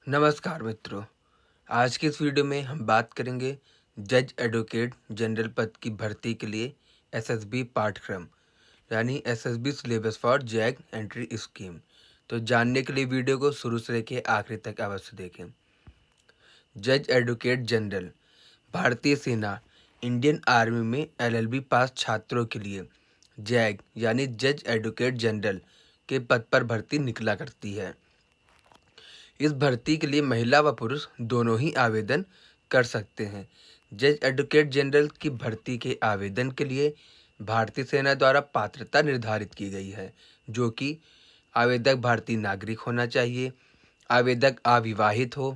नमस्कार मित्रों। आज की इस वीडियो में हम बात करेंगे जज एडवोकेट जनरल पद की भर्ती के लिए एसएसबी पाठ्यक्रम यानी SSB syllabus for zag entry scheme. तो जानने के लिए वीडियो को शुरू से लेकर आखिरी तक अवश्य देखें। जज एडवोकेट जनरल भारतीय सेना इंडियन आर्मी में एलएलबी पास छात्रों के लिए जैग यानी जज एडवोकेट जनरल के पद पर भर्ती निकला करती है। इस भर्ती के लिए महिला व पुरुष दोनों ही आवेदन कर सकते हैं। जज एडवोकेट जनरल की भर्ती के आवेदन के लिए भारतीय सेना द्वारा पात्रता निर्धारित की गई है, जो कि आवेदक भारतीय नागरिक होना चाहिए, आवेदक अविवाहित हो,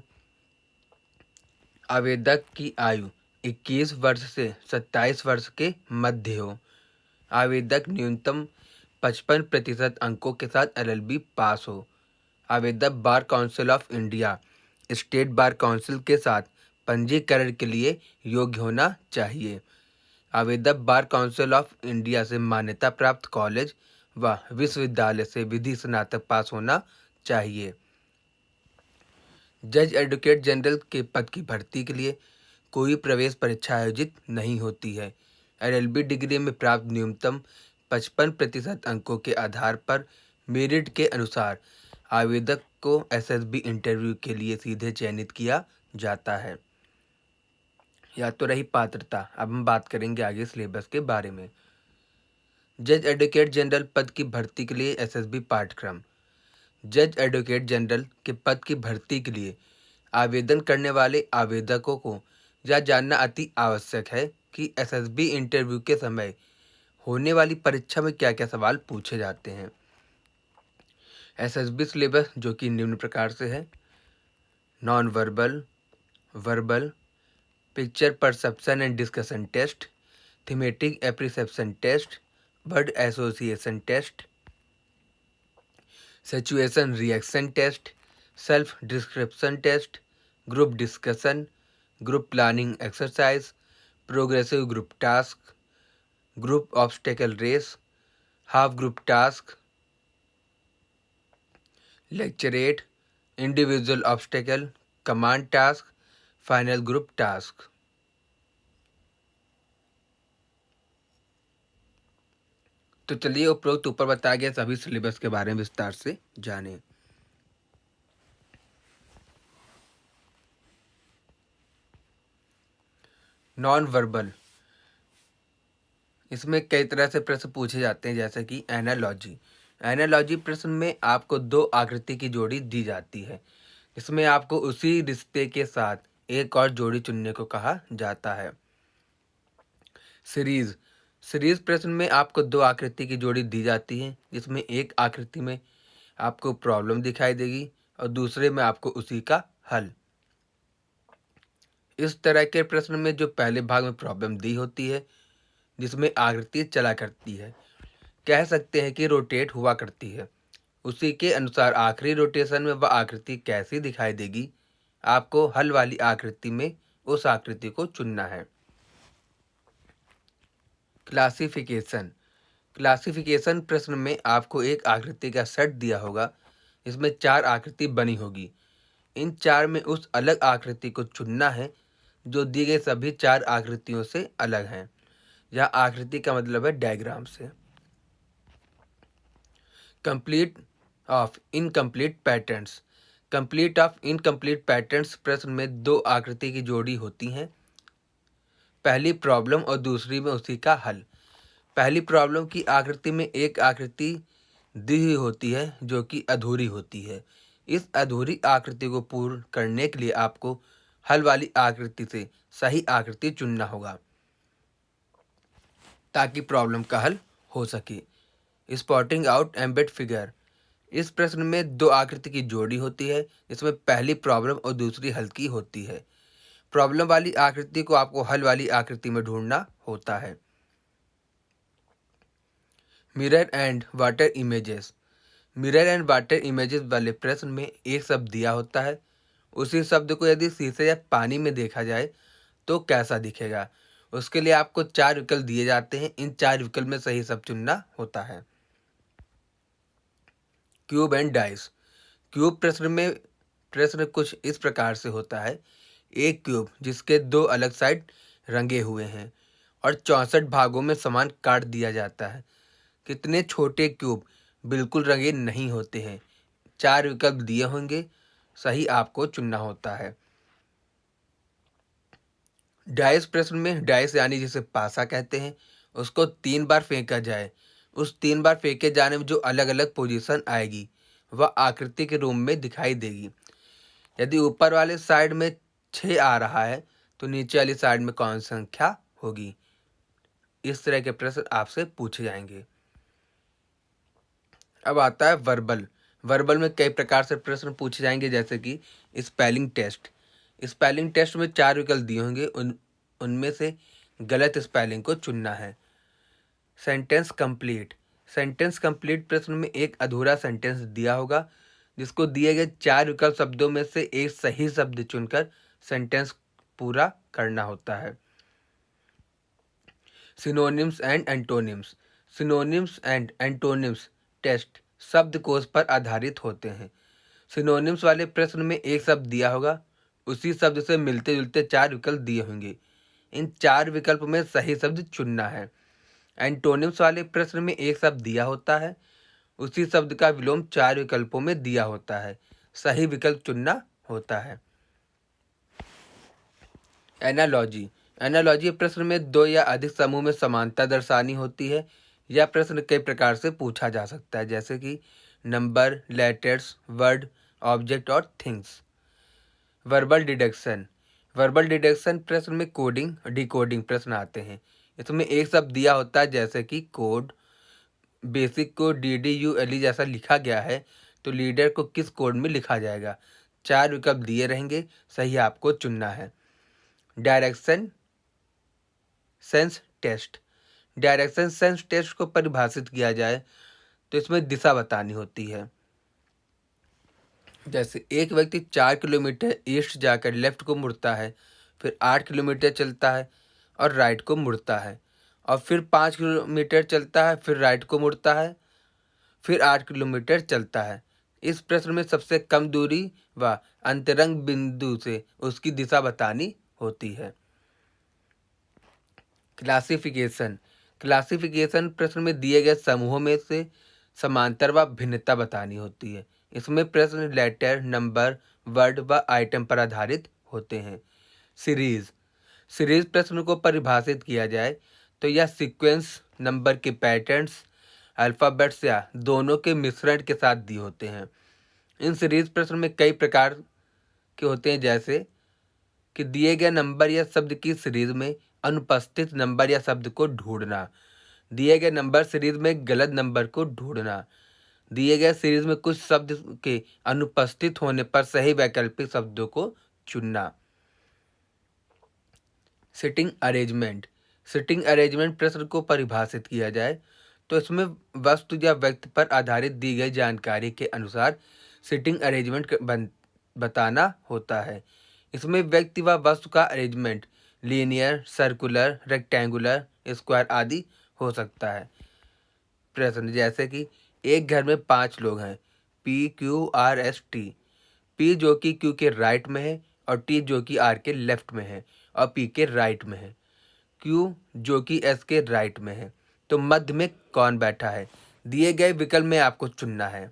आवेदक की आयु 21 वर्ष से 27 वर्ष के मध्य हो, आवेदक न्यूनतम 55% अंकों के साथ एलएलबी पास हो, आवेदक bar council of India state bar council के साथ पंजीकरण के लिए योग्य होना चाहिए, आवेदक बार काउंसिल ऑफ इंडिया से मान्यता प्राप्त कॉलेज व विश्वविद्यालय से विधि स्नातक पास होना चाहिए। जज एडवोकेट जनरल के पद की भर्ती के लिए कोई प्रवेश परीक्षा आयोजित नहीं होती है। एलएलबी डिग्री में प्राप्त न्यूनतम 55% अंकों के आधार पर मेरिट के अनुसार आवेदक को एसएसबी इंटरव्यू के लिए सीधे चयनित किया जाता है। या तो रही पात्रता। अब हम बात करेंगे आगे सिलेबस के बारे में। जज एडवोकेट जनरल पद की भर्ती के लिए एसएसबी पाठ्यक्रम। जज एडवोकेट जनरल के पद की भर्ती के लिए आवेदन करने वाले आवेदकों को यह जानना अति आवश्यक है कि एसएसबी इंटरव्यू के समय होने वाली परीक्षा में क्या क्या सवाल पूछे जाते हैं। एसएसबी सिलेबस जो कि निम्न प्रकार से है: non verbal, verbal, picture perception and discussion test, thematic apperception test, word association test, situation reaction test, self description test, group discussion, group planning exercise, progressive group task, group obstacle race, half group task, lecturette, individual obstacle, command task, final group task. तो चलिए उपरोक्त ऊपर बताया गया सभी syllabus के बारे में विस्तार से जानें। नॉन वर्बल, इसमें कई तरह से प्रश्न पूछे जाते हैं, जैसे कि एनालॉजी। एनालॉजी प्रश्न में आपको दो आकृति की जोड़ी दी जाती है। इसमें आपको उसी रिश्ते के साथ एक और जोड़ी चुनने को कहा जाता है। सीरीज, सीरीज प्रश्न में आपको दो आकृति की जोड़ी दी जाती है, जिसमें एक आकृति में आपको प्रॉब्लम दिखाई देगी और दूसरे में आपको उसी का हल। इस तरह के प्रश्न में जो पहले भाग में प्रॉब्लम दी होती है, जिसमें आकृति चला करती है, कह सकते हैं कि रोटेट हुआ करती है, उसी के अनुसार आखिरी रोटेशन में वह आकृति कैसी दिखाई देगी, आपको हल वाली आकृति में उस आकृति को चुनना है। क्लासिफिकेशन, क्लासिफिकेशन प्रश्न में आपको एक आकृति का सेट दिया होगा, इसमें 4 आकृति बनी होगी। इन 4 में उस अलग आकृति को चुनना है जो दी गई सभी 4 आकृतियों से अलग है। यह आकृति का मतलब है डायग्राम से। Complete of incomplete patterns, complete of incomplete patterns प्रश्न में दो आकृति की जोड़ी होती हैं, पहली प्रॉब्लम और दूसरी में उसी का हल। पहली प्रॉब्लम की आकृति में एक आकृति दी हुई होती है जो कि अधूरी होती है। इस अधूरी आकृति को पूर्ण करने के लिए आपको हल वाली आकृति से सही आकृति चुनना होगा ताकि प्रॉब्लम का हल हो सके। स्पॉटिंग आउट एम्बेड फिगर, इस प्रश्न में दो आकृति की जोड़ी होती है, जिसमें पहली प्रॉब्लम और दूसरी हल की होती है। प्रॉब्लम वाली आकृति को आपको हल वाली आकृति में ढूंढना होता है। Mirror and water images, mirror and water images वाले प्रश्न में एक शब्द दिया होता है, उसी शब्द को यदि शीशे या पानी में देखा जाए तो कैसा दिखेगा। उसके लिए आपको 4 विकल्प दिए जाते हैं, इन 4 विकल्प में सही शब्द चुनना होता है। क्यूब एंड डाइस, क्यूब प्रश्न में प्रश्न कुछ इस प्रकार से होता है। एक क्यूब जिसके दो अलग साइड रंगे हुए हैं और 64 भागों में समान काट दिया जाता है। कितने छोटे क्यूब बिल्कुल रंगे नहीं होते हैं? 4 विकल्प दिए होंगे, सही आपको चुनना होता है। डाइस प्रश्न में डाइस यानी जिसे पासा कहते हैं, उसको 3 बार फेंका जाए। उस 3 बार फेंके जाने में जो अलग अलग पोजीशन आएगी वह आकृति के रूप में दिखाई देगी। यदि ऊपर वाले साइड में 6 आ रहा है तो नीचे वाली साइड में कौन सी संख्या होगी? इस तरह के प्रश्न आपसे पूछे जाएंगे। अब आता है वर्बल। वर्बल में कई प्रकार से प्रश्न पूछे जाएंगे, जैसे कि स्पेलिंग टेस्ट। स्पेलिंग टेस्ट में 4 विकल्प दिए होंगे, उनमें से गलत स्पेलिंग को चुनना है। Sentence complete. सेंटेंस कंप्लीट प्रश्न में एक अधूरा सेंटेंस दिया होगा, जिसको दिए गए 4 विकल्प शब्दों में से एक सही शब्द चुनकर सेंटेंस पूरा करना होता है। Synonyms and antonyms. Synonyms and antonyms test शब्दकोश पर आधारित होते हैं। सिनोनिम्स वाले प्रश्न में एक शब्द दिया होगा, उसी शब्द से मिलते जुलते 4 विकल्प दिए होंगे। इन 4 विकल्प में सही शब्द चुनना है। एंटोनिम्स वाले प्रश्न में एक शब्द दिया होता है, उसी शब्द का विलोम 4 विकल्पों में दिया होता है। सही विकल्प चुनना होता है। एनालॉजी। एनालॉजी प्रश्न में 2 या अधिक समूह में समानता दर्शानी होती है। यह प्रश्न कई प्रकार से पूछा जा सकता है, जैसे कि नंबर, लेटर्स, वर्ड, ऑब्जेक्ट और things. Verbal deduction. Verbal deduction प्रश्न में कोडिंग और डिकोडिंग प्रश्न आते हैं। इसमें एक शब्द दिया होता है, जैसे कि कोड। बेसिक को DDULE जैसा लिखा गया है तो लीडर को किस कोड में लिखा जाएगा? 4 विकल्प दिए रहेंगे, सही आपको चुनना है। Direction sense test. Direction sense test को परिभाषित किया जाए तो इसमें दिशा बतानी होती है। जैसे एक व्यक्ति 4 किलोमीटर ईस्ट जाकर लेफ्ट को मुड़ता है, फिर 8 किलोमीटर चलता है और राइट को मुड़ता है, और फिर 5 किलोमीटर चलता है, फिर राइट को मुड़ता है, फिर 8 किलोमीटर चलता है। इस प्रश्न में सबसे कम दूरी व अंतरंग बिंदु से उसकी दिशा बतानी होती है। क्लासिफिकेशन। क्लासिफिकेशन प्रश्न में दिए गए समूहों में से समांतर व भिन्नता बतानी होती है। इसमें प्रश्न लेटर, नंबर, वर्ड व आइटम पर आधारित होते हैं। सीरीज। सीरीज प्रश्न को परिभाषित किया जाए तो यह सीक्वेंस नंबर के पैटर्न्स, अल्फ़ाबेट्स या दोनों के मिश्रण के साथ दिए होते हैं। इन सीरीज प्रश्न में कई प्रकार के होते हैं, जैसे कि दिए गए नंबर या शब्द की सीरीज में अनुपस्थित नंबर या शब्द को ढूंढना, दिए गए नंबर सीरीज में गलत नंबर को ढूंढना, दिए गए सीरीज में कुछ शब्द के अनुपस्थित होने पर सही वैकल्पिक शब्दों को चुनना। Sitting arrangement. सिटिंग अरेंजमेंट प्रश्न को परिभाषित किया जाए तो इसमें वस्तु या व्यक्ति पर आधारित दी गई जानकारी के अनुसार सिटिंग अरेंजमेंट बताना होता है। इसमें व्यक्ति व वस्तु का arrangement linear, circular, rectangular, square आदि हो सकता है। प्रश्न जैसे कि एक घर में 5 लोग हैं, PQRST। P जो कि Q के राइट में है और T जो कि R के लेफ्ट में है और P के राइट में है, Q जो कि S के राइट में है, तो मध्य में कौन बैठा है? दिए गए विकल्प में आपको चुनना है।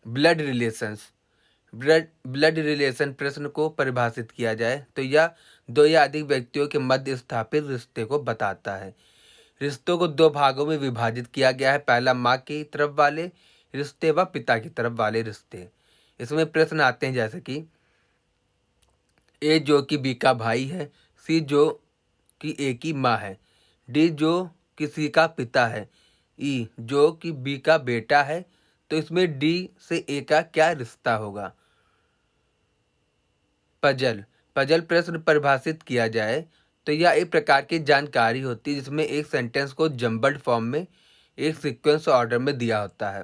Blood relations. ब्लड रिलेशन प्रश्न को परिभाषित किया जाए तो यह 2 या अधिक व्यक्तियों के मध्य स्थापित रिश्ते को बताता है। रिश्तों को 2 भागों में विभाजित किया गया है, पहला माँ की तरफ वाले रिश्ते व पिता की तरफ वाले रिश्ते। इसमें प्रश्न आते हैं, जैसे कि A जो कि B का भाई है, C जो कि A की माँ है, D जो कि C का पिता है, E जो कि B का बेटा है, तो इसमें D से A का क्या रिश्ता होगा? पजल। पजल प्रश्न परिभाषित किया जाए तो यह एक प्रकार की जानकारी होती है जिसमें एक सेंटेंस को जम्बल्ड फॉर्म में एक सीक्वेंस ऑर्डर में दिया होता है,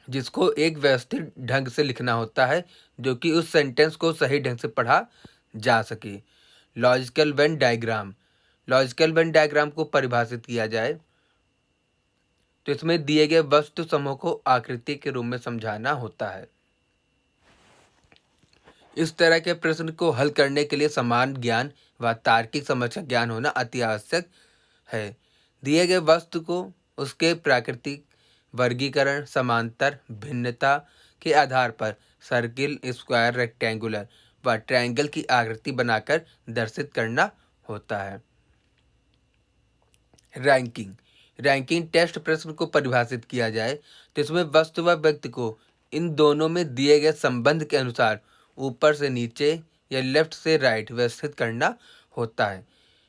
जिसको एक व्यवस्थित ढंग से लिखना होता है जो कि उस सेंटेंस को सही ढंग से पढ़ा जा सके। Logical Venn diagram. Logical Venn diagram को परिभाषित किया जाए तो इसमें दिए गए वस्तु समूह को आकृति के रूप में समझाना होता है। इस तरह के प्रश्न को हल करने के लिए समान ज्ञान व तार्किक समझ का ज्ञान होना अति आवश्यक है। दिए गए वस्तु को उसके प्राकृतिक वर्गीकरण, समांतर, भिन्नता के आधार पर सर्किल, स्क्वायर, रेक्टेंगुलर व ट्रायंगल की आकृति बनाकर दर्शित करना होता है। रैंकिंग रैंकिंग टेस्ट प्रश्न को परिभाषित किया जाए तो इसमें वस्तु व व्यक्ति को इन दोनों में दिए गए संबंध के अनुसार ऊपर से नीचे या लेफ्ट से राइट व्यवस्थित करना होता है।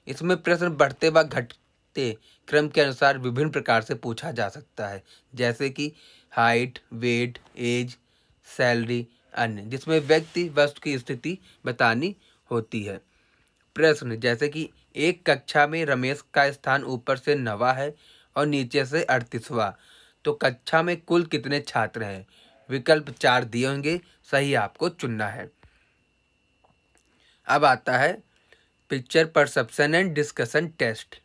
इसमें प्रश्न बढ़ते व घटते क्रम के अनुसार विभिन्न प्रकार से पूछा जा सकता है, जैसे कि हाइट, वेट, एज, सैलरी, अन्य, जिसमें व्यक्ति वस्तु की स्थिति बतानी होती है। प्रश्न जैसे कि एक कक्षा में रमेश का स्थान ऊपर से 9वां है और नीचे से 38वां, तो कक्षा में कुल कितने छात्र हैं? विकल्प 4 दिए होंगे, सही आपको चुनना है। अब आता है picture perception and discussion test.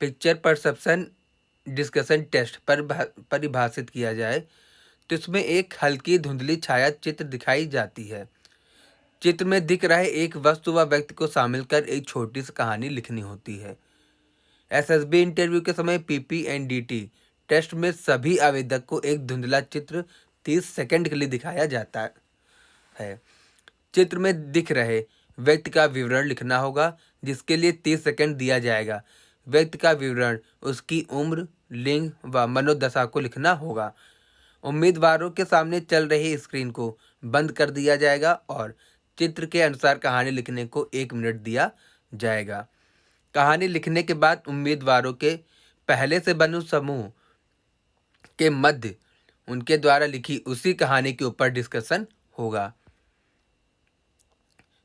Picture perception discussion test पर परिभाषित किया जाए तो इसमें एक हल्की धुंधली छाया चित्र दिखाई जाती है। चित्र में दिख रहे एक वस्तु व व्यक्ति को शामिल कर एक छोटी सी कहानी लिखनी होती है। एसएसबी इंटरव्यू के समय पीपीएनडीटी टेस्ट में सभी आवेदक को एक धुंधला चित्र 30 सेकंड के लिए दिखाया जाता है। चित्र में दिख रहे व्यक्ति का विवरण लिखना होगा, जिसके लिए 30 सेकंड दिया जाएगा। व्यक्ति का विवरण, उसकी उम्र, लिंग व मनोदशा को लिखना होगा। उम्मीदवारों के सामने चल रही स्क्रीन को बंद कर दिया जाएगा और चित्र के अनुसार कहानी लिखने को 1 मिनट दिया जाएगा। कहानी लिखने के बाद उम्मीदवारों के पहले से बने समूह के मध्य उनके द्वारा लिखी उसी कहानी के ऊपर डिस्कशन होगा।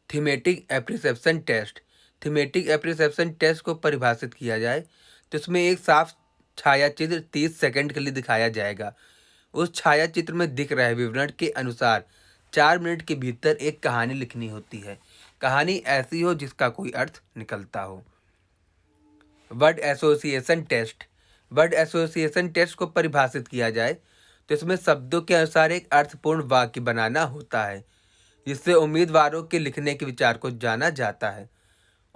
Thematic appreciation test. Thematic appreciation test को परिभाषित किया जाए तो इसमें एक साफ छाया चित्र 30 सेकंड के लिए दिखाया जाएगा। उस छाया चित्र में दिख रहे विवरण के अनुसार 4 मिनट के भीतर एक कहानी लिखनी होती है। कहानी ऐसी हो जिसका कोई अर्थ निकलता हो। Word association test. Word association test को परिभाषित किया जाए तो इसमें शब्दों के अनुसार एक अर्थपूर्ण वाक्य बनाना होता है, जिससे उम्मीदवारों के लिखने के विचार को जाना जाता है।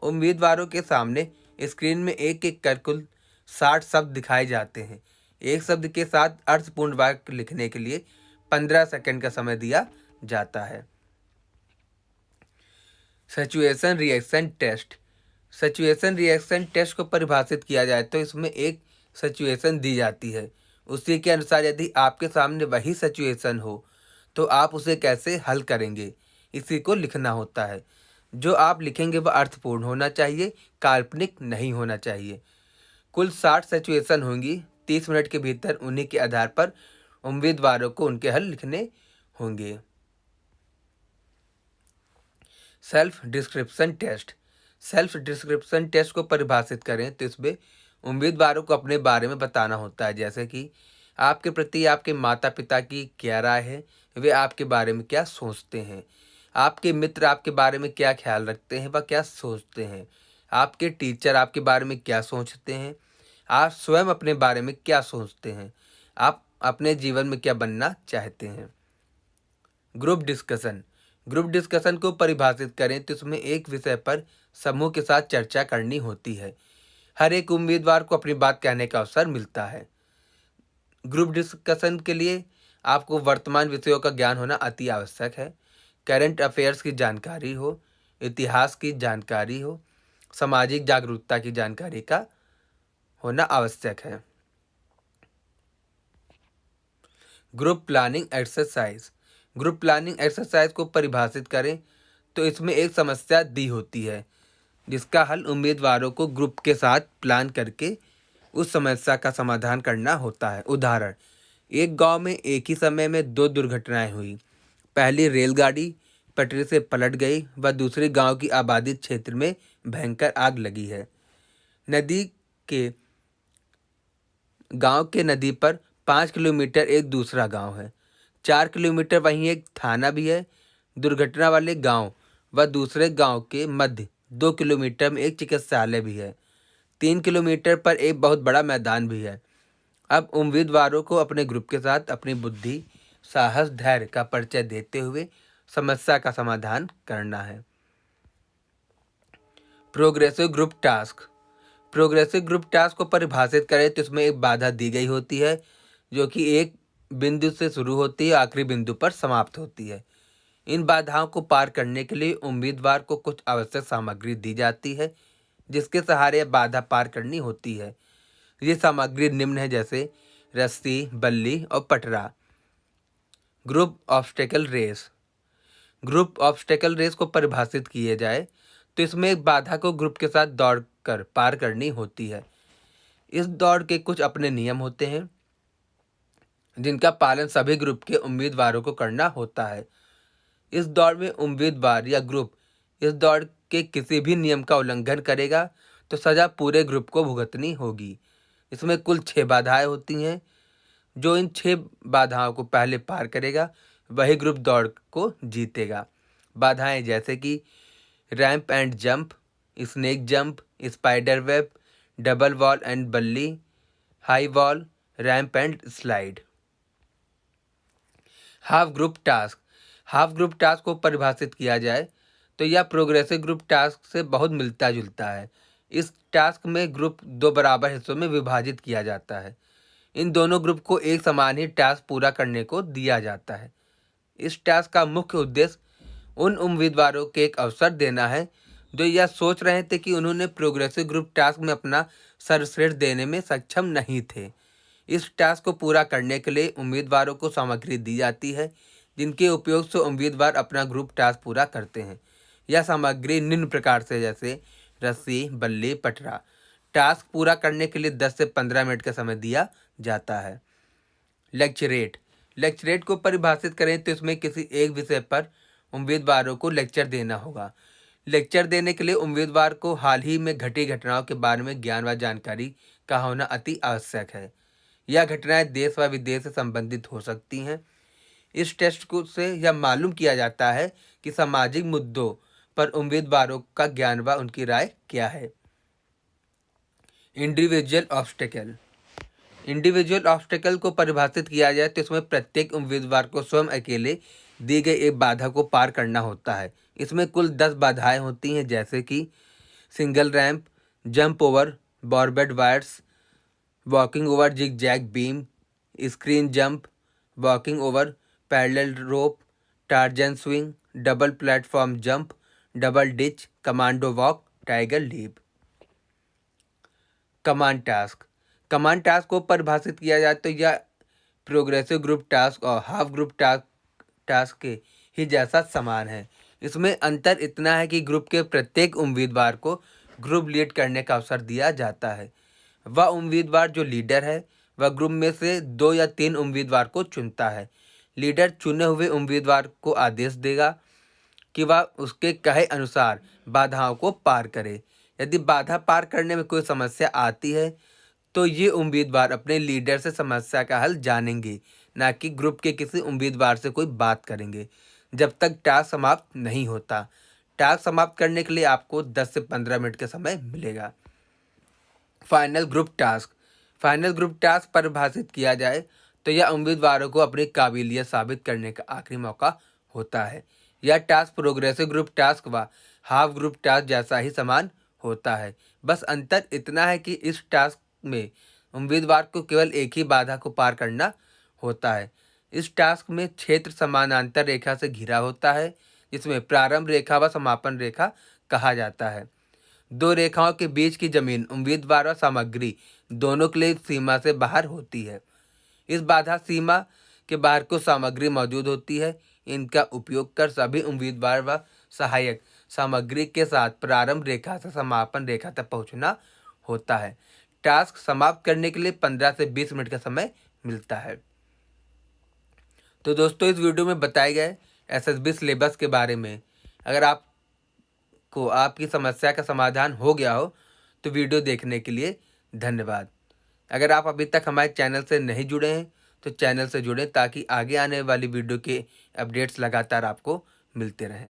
उम्मीदवारों के सामने स्क्रीन में एक एक कर कुल 60 शब्द दिखाए जाते हैं। एक शब्द के साथ अर्थपूर्ण वाक्य लिखने के लिए 15 सेकंड का समय दिया जाता है। Situation reaction test. Situation reaction test को परिभाषित किया जाए तो इसमें एक सिचुएशन दी जाती है, उसी के अनुसार यदि आपके सामने वही सिचुएशन हो तो आप उसे कैसे हल करेंगे, इसी को लिखना होता है। जो आप लिखेंगे वह अर्थपूर्ण होना चाहिए, काल्पनिक नहीं होना चाहिए। कुल 60 सिचुएशन होंगी। 30 मिनट के भीतर उन्हीं के आधार पर उम्मीदवारों को उनके हल लिखने होंगे। Self description test. Self description test को परिभाषित करें तो इसमें उम्मीदवारों को अपने बारे में बताना होता है, जैसे कि आपके प्रति आपके माता पिता की क्या राय है, वे आपके बारे में क्या सोचते हैं, आपके मित्र आपके बारे में क्या ख्याल रखते हैं, वह क्या सोचते हैं, आपके टीचर आपके बारे में क्या सोचते हैं, आप स्वयं अपने बारे में क्या सोचते हैं, आप अपने जीवन में क्या बनना चाहते हैं। Group discussion. ग्रुप डिस्कशन को परिभाषित करें तो इसमें एक विषय पर समूह के साथ चर्चा करनी होती है। हर एक उम्मीदवार को अपनी बात कहने का अवसर मिलता है। ग्रुप डिस्कशन के लिए आपको वर्तमान विषयों का ज्ञान होना अति आवश्यक है। करंट अफेयर्स की जानकारी हो, इतिहास की जानकारी हो, सामाजिक जागरूकता की जानकारी का होना आवश्यक है। Group planning exercise. Group planning exercise को परिभाषित करें तो इसमें एक समस्या दी होती है, जिसका हल उम्मीदवारों को ग्रुप के साथ प्लान करके उस समस्या का समाधान करना होता है। उदाहरण, एक गांव में एक ही समय में 2 दुर्घटनाएं हुई। पहली रेलगाड़ी पटरी से पलट गई व दूसरे गांव की आबादित क्षेत्र में भयंकर आग लगी है। नदी के गांव के नदी पर 5 किलोमीटर एक दूसरा गांव है। 4 किलोमीटर वहीं एक थाना भी है। दुर्घटना वाले गांव व दूसरे गांव के मध्य 2 किलोमीटर में एक चिकित्सालय भी है। 3 किलोमीटर पर एक बहुत बड़ा मैदान भी है। अब उम्मीदवारों को अपने ग्रुप के साथ अपनी बुद्धि, साहस, धैर्य का परिचय देते हुए समस्या का समाधान करना है। Progressive group task. Progressive group task को परिभाषित करें तो इसमें एक बाधा दी गई होती है जो कि एक बिंदु से शुरू होती है, आखिरी बिंदु पर समाप्त होती है। इन बाधाओं को पार करने के लिए उम्मीदवार को कुछ आवश्यक सामग्री दी जाती है जिसके सहारे बाधा पार करनी होती है। ये सामग्री निम्न है, जैसे रस्सी, बल्ली और पटरा। Group obstacle race. Group obstacle race को परिभाषित किए जाए तो इसमें एक बाधा को ग्रुप के साथ दौड़कर पार करनी होती है। इस दौड़ के कुछ अपने नियम होते हैं जिनका पालन सभी ग्रुप के उम्मीदवारों को करना होता है। इस दौड़ में उम्मीदवार या ग्रुप इस दौड़ के किसी भी नियम का उल्लंघन करेगा तो सजा पूरे ग्रुप को भुगतनी होगी। इसमें कुल 6 बाधाएं होती हैं। जो इन 6 बाधाओं को पहले पार करेगा वही ग्रुप दौड़ को जीतेगा। बाधाएं जैसे कि ramp and jump, snake jump, spider web, double wall and बल्ली, high wall, ramp and slide. Half group task. Half group task को परिभाषित किया जाए तो यह प्रोग्रेसिव ग्रुप टास्क से बहुत मिलता जुलता है। इस टास्क में ग्रुप 2 बराबर हिस्सों में विभाजित किया जाता है। इन दोनों ग्रुप को एक समान ही टास्क पूरा करने को दिया जाता है। इस टास्क का मुख्य उद्देश्य उन उम्मीदवारों को एक अवसर देना है जो यह सोच रहे थे कि उन्होंने प्रोग्रेसिव ग्रुप टास्क में अपना सर्वश्रेष्ठ देने में सक्षम नहीं थे। इस टास्क को पूरा करने के लिए उम्मीदवारों को सामग्री दी जाती है जिनके उपयोग से उम्मीदवार अपना ग्रुप टास्क पूरा करते हैं। यह सामग्री निम्न प्रकार से, जैसे रस्सी, बल्ली, पटरा। टास्क पूरा करने के लिए 10 से 15 मिनट का समय दिया जाता है। लेक्चरेट। लेक्चरेट को परिभाषित करें तो इसमें किसी एक विषय पर उम्मीदवारों को लेक्चर देना होगा। लेक्चर देने के लिए उम्मीदवार को हाल ही में घटी घटनाओं के बारे में ज्ञान व जानकारी का होना अति आवश्यक है। यह घटनाएं देश व विदेश से संबंधित हो सकती हैं। इस टेस्ट को से यह मालूम किया जाता है कि सामाजिक मुद्दों पर उम्मीदवारों का ज्ञान व उनकी राय क्या है। Individual obstacle. इंडिविजुअल ऑब्स्टेकल को परिभाषित किया जाए तो इसमें प्रत्येक उम्मीदवार को स्वयं अकेले दी गई एक बाधा को पार करना होता है। इसमें कुल 10 बाधाएं होती हैं, जैसे कि single ramp, jump over barbed wires, walking over zigzag beam, screen jump, walking over parallel rope, Tarzan swing, double platform jump, double ditch, commando walk, tiger leap. Command task. Command task को परिभाषित किया जाए तो यह progressive group task और half group task के ही जैसा समान है। इसमें अंतर इतना है कि ग्रुप के प्रत्येक उम्मीदवार को ग्रुप लीड करने का अवसर दिया जाता है। वह उम्मीदवार जो लीडर है वह ग्रुप में से 2 या 3 उम्मीदवार को चुनता है। लीडर चुने हुए उम्मीदवार को आदेश देगा कि वह उसके कहे अनुसार बाधाओं को पार करे। यदि बाधा पार करने में कोई समस्या आती है तो ये उम्मीदवार अपने लीडर से समस्या का हल जानेंगे, ना कि ग्रुप के किसी उम्मीदवार से कोई बात करेंगे जब तक टास्क समाप्त नहीं होता। टास्क समाप्त करने के लिए आपको 10 से 15 मिनट का समय मिलेगा। Final group task. Final group task परिभाषित किया जाए तो यह उम्मीदवारों को अपनी काबिलियत साबित करने का आखिरी मौका होता है। यह टास्क प्रोग्रेसिव ग्रुप टास्क व हाफ ग्रुप टास्क जैसा ही समान होता है। बस अंतर इतना है कि इस टास्क में उम्मीदवार को केवल एक ही बाधा को पार करना होता है। इस टास्क में क्षेत्र समानांतर रेखा से घिरा होता है जिसमें प्रारंभ रेखा व समापन रेखा कहा जाता है। 2 रेखाओं के बीच की जमीन उम्मीदवार और सामग्री दोनों के लिए सीमा से बाहर होती है। इस बाधा सीमा के बाहर कुछ सामग्री मौजूद होती है। इनका उपयोग कर सभी उम्मीदवार व सहायक सामग्री के साथ प्रारंभ रेखा से समापन रेखा तक पहुंचना होता है। टास्क समाप्त करने के लिए 15 से 20 मिनट का समय मिलता है। तो दोस्तों, इस वीडियो में बताए गए एसएसबी सिलेबस के बारे में अगर आपको आपकी समस्या का समाधान हो गया हो तो वीडियो देखने के लिए धन्यवाद। अगर आप अभी तक हमारे चैनल से नहीं जुड़े हैं तो चैनल से जुड़ें ताकि आगे आने वाली वीडियो के अपडेट्स लगातार आपको मिलते रहें।